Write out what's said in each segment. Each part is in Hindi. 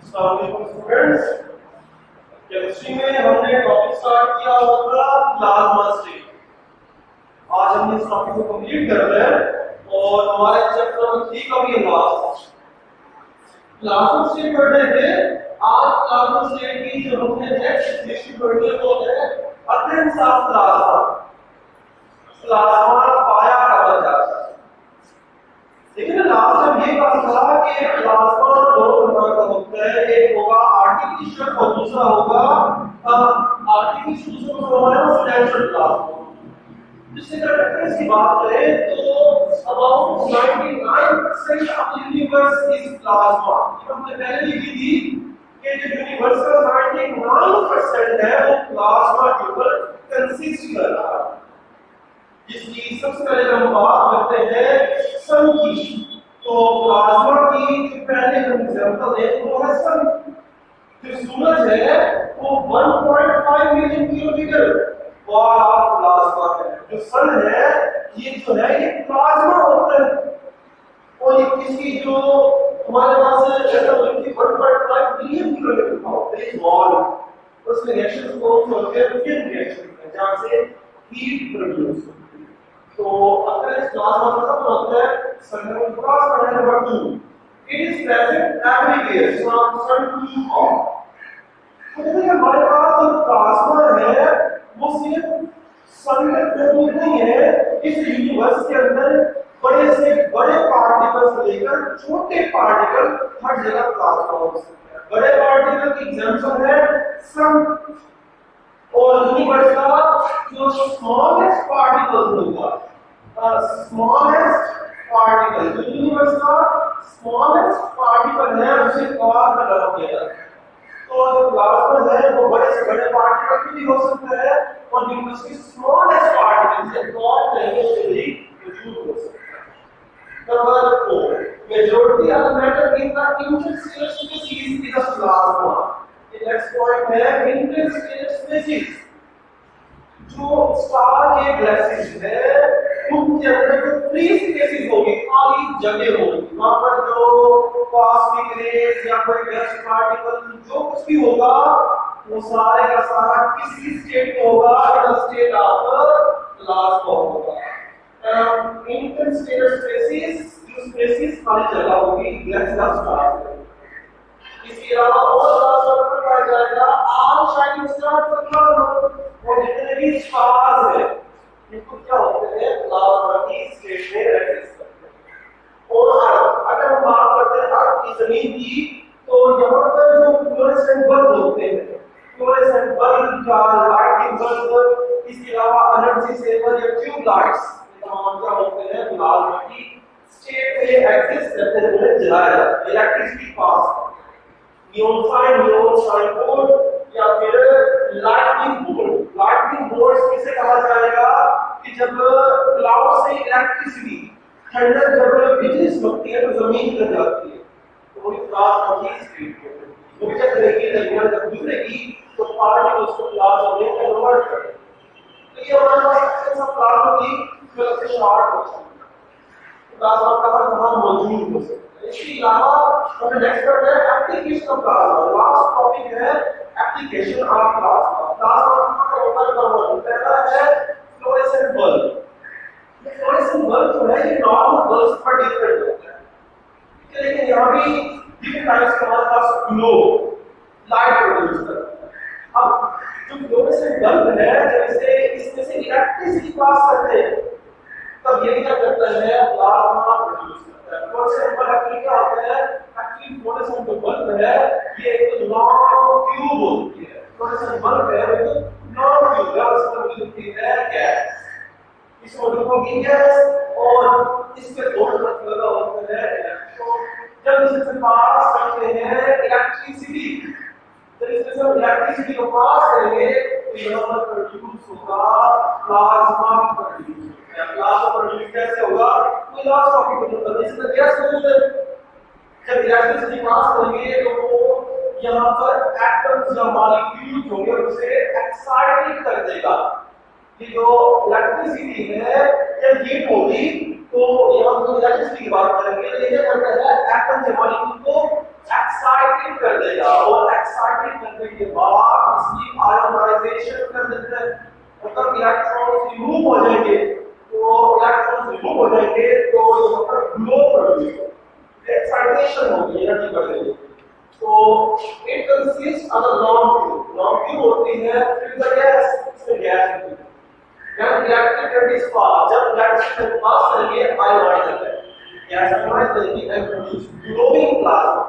स्टूडेंट्स, केमिस्ट्री में हमने टॉपिक स्टार्ट किया होगा प्लाज्मा स्टेट। आज हमने इस टॉपिक को कंप्लीट कर रहे हैं और हमारे चैप्टर नंबर 3 का भी लास्ट प्लाज्मा स्टेट पढ़ने थे। आज प्लाज्मा स्टेट की जो हमने नेक्स्ट हिस्ट्री पढ़नी है वो है अकरेंस ऑफ प्लाज्मा। प्लाज्मा पाया कहा जाता है। लेकिन लास्ट टाइम ये बात था कि प्लाज्मा दो प्रकार का होता है, एक होगा आर्टिफिशियल और दूसरा होगा आर्टिफिशियल नेचुरल प्लाज्मा। जिससे अगर रेफरेंस की बात करें तो about 99% of the universe is plasma. हमने पहले लिखी थी कि जो यूनिवर्स का 99% है वो प्लाज्मा के ऊपर कंसिस्ट कर रहा है। जिसकी सबसे पहले हम बात करते हैं सन की। तो प्लाज्मा की जो पहले हम एग्जांपल दें वो है सन। जो सूरज है वो 1.5 million kilometre ball of plasma है। जो सन है ये जो है ये प्लाज्मा होता है और ये किसी जो हमारे पास है 1.5 मिलियन किलोमीटर का एक बॉल उसमें रिएक्शन को होते हैं फिल्म रिएक्शन जहां से हीट प्रोड्यूस होती है। तो अगर इस प्लाज्मा का मतलब होता है sun plasma number 2 it is present everywhere from sun to off. तो देखिए हमारे पास जो प्लाज्मा है वो सिर्फ सन में मौजूद नहीं है। इस यूनिवर्स के अंदर बड़े से बड़े पार्टिकल्स से लेकर छोटे पार्टिकल हर जगह प्लाज्मा हो सकते हैं। बड़े पार्टिकल की एग्जांपल है सन और यूनिवर्स का जो स्मॉलेस्ट पार्टिकल होगा स्मॉलेस्ट पार्टिकल जो यूनिवर्स का स्मॉलेस्ट पार्टिकल है उसे क्वार्क कहा गया है। तो जो प्लाज्मा है वो बड़े से बड़े पार्टिकल भी हो सकता है और यूनिवर्स की स्मॉलेस्ट पार्टिकल से क्वार्क लेवल से भी मौजूद हो सकता है। Number 4 majority of matter in the Interstellar species is a plasma. Next point है इंटरस्टेलर स्पेसीज। जो स्टार के गैलेक्सीज है उनके अंदर जो फ्री स्पेसेस होगी खाली जगह होगी वहां पर जो कॉस्मिक रेज या कोई गैस पार्टिकल जो कुछ भी होगा वो सारे का सारा किसी स्टेट में होगा इन स्टेट ऑफ प्लाज्मा होगा। इंटरस्टेलर स्पेसेस जो स्पेसेस खाली जगह होगी गैस का स्टार। इसके अलावा और प्लाज्मा पर पाया जाएगा ऑल शाइनिंग स्टार्स का प्लाज्मा। और जितने भी स्टार्स हैं इनको क्या होते हैं प्लाज्मा की स्टेट में एग्जिस्ट करते हैं। और अगर हम बात करते हैं अर्थ की जमीन की तो यहाँ पर जो फ्लोरेसेंट बल्ब होते हैं फ्लोरेसेंट बल्ब का लाइटिंग बल्ब इसके अलावा एनर्जी सेवर या ट्यूब लाइट्स तमाम क्या होते हैं प्लाज्मा की स्टेट में एग्जिस्ट करते हैं। उन्हें जलाया जाता है electricity pass neon sign board या फिर लाइटनिंग बोर्ड किसे कहा जाएगा कि जब क्लाउड से इलेक्ट्रिसिटी ठंडक जब बिजली चमकती है तो जमीन पर जाती है तो वो प्लाज्मा की स्टेट में वो क्या करेगी लगना जब गुजरेगी तो पार्टिकल्स को प्लाज्मा में कन्वर्ट करेगी। तो ये हमारे पास ऐसा प्लाज्मा की जो से शॉर्ट हो सकता है प्लाज्मा कहां मौजूद हो सकता है। इसके अलावा हमें नेक्स्ट पढ़ना है application of plasma. Last topic है एप्लीकेशन ऑफ प्लाज्मा। प्लाज्मा का ऊपर का वर्ड पहला है फ्लोरेसेंट बल्ब। ये फ्लोरेसेंट बल्ब जो है ये नॉर्मल बल्ब पर डिफरेंट होता है। ठीक है लेकिन यहां भी डिफरेंट टाइप्स के हमारे पास ग्लो लाइट प्रोड्यूस करता है। अब जो फ्लोरेसेंट बल्ब है जैसे इसमें से इलेक्ट्रिसिटी पास करते हैं तब ये क्या करता है प्लाज्मा प्रोड्यूस करता है। फ्लोरेसेंट बल्ब एक्चुअली क्या होता है एक्चुअली फ्लोरेसेंट जो बल्ब है ये एक लॉन्ग ट्यूब होती है। फ्लोरेसेंट बल्ब है वो लॉन्ग ट्यूब है उसमें मिलती है गैस। इसमें होगी गैस और इसके दोनों तरफ लगा होता है इलेक्ट्रॉन। जब इससे पास करते हैं इलेक्ट्रिसिटी जब इसमें से इलेक्ट्रिसिटी को पास करेंगे तो यहाँ पर प्रोड्यूस होगा प्लाज्मा प्रोड्यूस होगा। प्लाज्मा प्रोड्यूस कैसे होगा कोई लास्ट टॉपिक को बता दें। इसमें गैस मौजूद है जब इलेक्ट्रिसिटी पास करेंगे तो वो यहाँ पर एटम्स या मॉलिक्यूल्स होंगे उसे एक्साइटेड कर देगा। कि जो इलेक्ट्रिसिटी है जब हीट होगी तो यहाँ पर इलेक्ट्रिसिटी की बात करेंगे लेकिन करता है एटम या मॉलिक्यूल को एक्साइटेड कर देगा। रिमूव हो जाएंगे तो यहाँ पर ग्लो प्रोड्यूस होगा, एक्साइटेशन होगी, एनर्जी बढ़ेगी। तो it consist of a long tube होती है, फिर द गैस, इसमें गैस होती है। जब इलेक्ट्रिक करंट इज पास, जब इलेक्ट्रिक करंट पास करेंगे आयोनाइज होता है, गैस आयोनाइज करेगी and produce glowing plasma.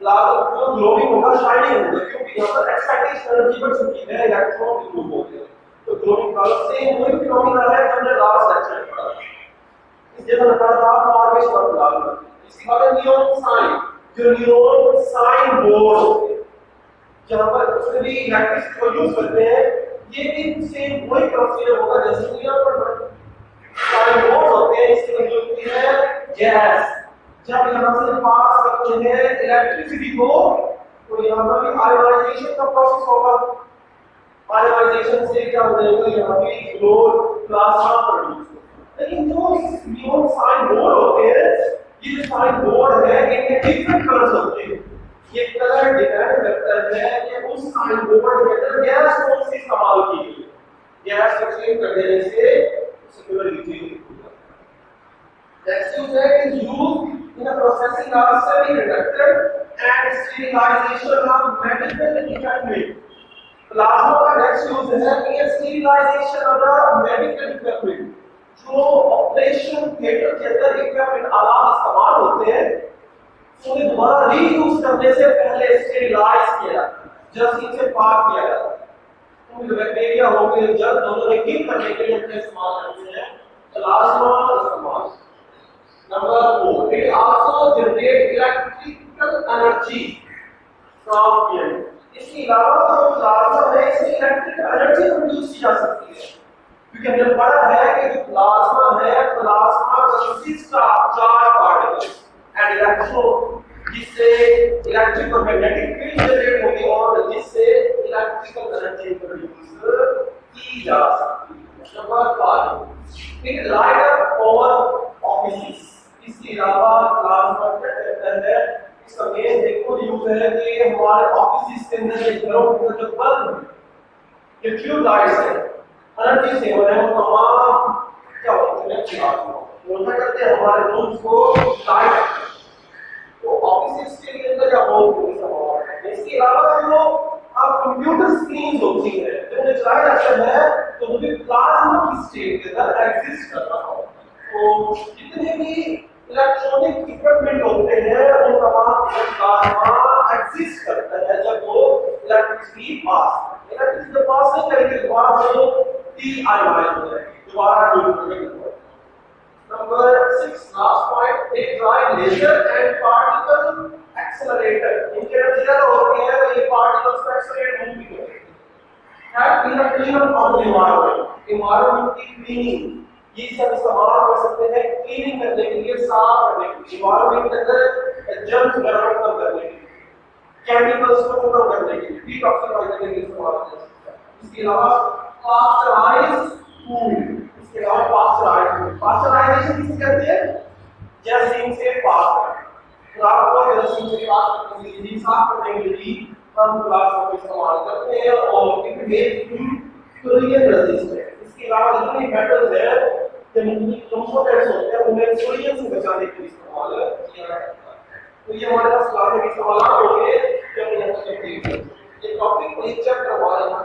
Plasma जो ग्लोइंग होगा, शाइनिंग होगा, क्योंकि यहाँ पर एक्साइटेशन एनर्जी बढ़ चुकी है, इलेक्ट्रॉन रिमूव हो गए। तो ग्लोइंग प्लाज्मा से वही फिनोमेना है जो हमने लास्ट लेक्चर में पढ़ा। इस जगह बताया था फॉर्मेशन ऑफ प्लाज्मा। इसके बाद नियॉन साइन, जो नियॉन साइन बोर्ड होते हैं, जहां पर उसमें भी इलेक्ट्रिसिटी को यूज करते हैं, ये भी सेम वही प्रोसीजर होगा जैसे नियॉन पर साइन बोर्ड होते हैं। इसकी वजह होती है गैस, जब यहां से पास करते हैं इलेक्ट्रिसिटी को तो यहां पर भी आयोनाइजेशन का प्रोसेस होगा। आयोनाइजेशन से क्या हो जाएगा, यहां पे ग्लो प्लाज्मा प्रोड्यूस होगा। लेकिन जो नियॉन साइन बोर्ड होते हैं, ये जो साइन बोर्ड है इनके डिफरेंट कलर्स होते हैं। ये कलर डिपेंड करता है कि उस साइन बोर्ड के अंदर गैस कौन सी इस्तेमाल की गई है। गैस को चेंज कर देने से सिक्योर रीजन होगा। Next use is used in the processing of semiconductor and sterilization of medical equipment. Plasma का next use है कि sterilization of the medical equipment. जो ऑपरेशन थिएटर के अंदर इक्विपमेंट आलात इस्तेमाल होते हैं, उन्हें दोबारा रीयूज करने से पहले स्टेरिलाइज किया जाता है, जस्ट इनसे पाक किया जाता है। उनमें बैक्टीरिया हो गए, जब दोनों में किल करने के लिए अपने इस्तेमाल करते हैं प्लाज्मा इस्तेमाल। Number 4, it also generates electrical energy from here. इसके अलावा जो प्लाज्मा है इससे इलेक्ट्रिकल एनर्जी प्रोड्यूस की जा सकती है, क्योंकि हमने पढ़ा है कि जो प्लाज्मा है, plasma consist of charge particles and electron, जिससे इलेक्ट्रिक और मैग्नेटिक फील्ड जनरेट होगी और जिससे इलेक्ट्रिकल एनर्जी प्रोड्यूस की जा सकती है। Number 5, it light up our offices. इसके अलावा प्लाज्मा क्या करता है, इसका मेन देखो यूज है कि हमारे ऑफिस के अंदर ये घरों के अंदर जो बल्ब है, ये ट्यूब लाइट्स है, एनर्जी सेवर है, वो तमाम क्या होते हैं वो क्या करते हैं हमारे रूम्स को लाइट। तो ऑफिस के अंदर क्या हो है। इसके अलावा जो आप कंप्यूटर स्क्रीन होती है, जब उन्हें चलाया जाता है तो वो भी प्लाज्मा की स्टेट के अंदर एग्जिस्ट कर रहा होता है। तो जितने भी इलेक्ट्रॉनिक इक्विपमेंट होते हैं उन तमाम प्लाज्मा एग्जिस्ट करता है जब वो इलेक्ट्रिसिटी पास नहीं करेंगे दोबारा वो डीआयोनाइज हो जाएगी, दोबारा ड्यूप्लीकेट हो जाएगी। नंबर 6 लास्ट पॉइंट, एक dry laser and particle accelerator. इनके अंदर क्या होते हैं, ये पार्टिकल्स को एक्सेलरेट नहीं करते हैं। That in the cleanup of the environment की क्लीनिंग, ये सब इस्तेमाल कर सकते हैं क्लीनिंग करने के लिए, साफ करने के लिए, एनवायरनमेंट के अंदर जर्म्स वगैरह को कम करने के लिए, केमिकल्स को कम करने के लिए, डिटॉक्सिफाई करने के लिए इस्तेमाल कर सकते हैं। इसके अलावा पास्चराइज फूड, इसके अलावा पास्चराइजेशन किसे कहते हैं, जैसिंग से पास करना। तो आपको जैसिंग से पास करने के लिए, साफ करने के लिए हम प्लाज्मा का इस्तेमाल करते हैं और इट मेक कोरियन रेजिस्टेंट। इसके अलावा जितने मेटल्स हैं कंपोनेंट्स होते हैं उन्हें सोडियम से बचाने के लिए इस्तेमाल किया जाता है। तो ये हमारे पास प्लाज्मा के इस्तेमाल हो गए जो हमने यहाँ पे कंप्लीट किया। ये टॉपिक लेक्चर करवा रहे हैं।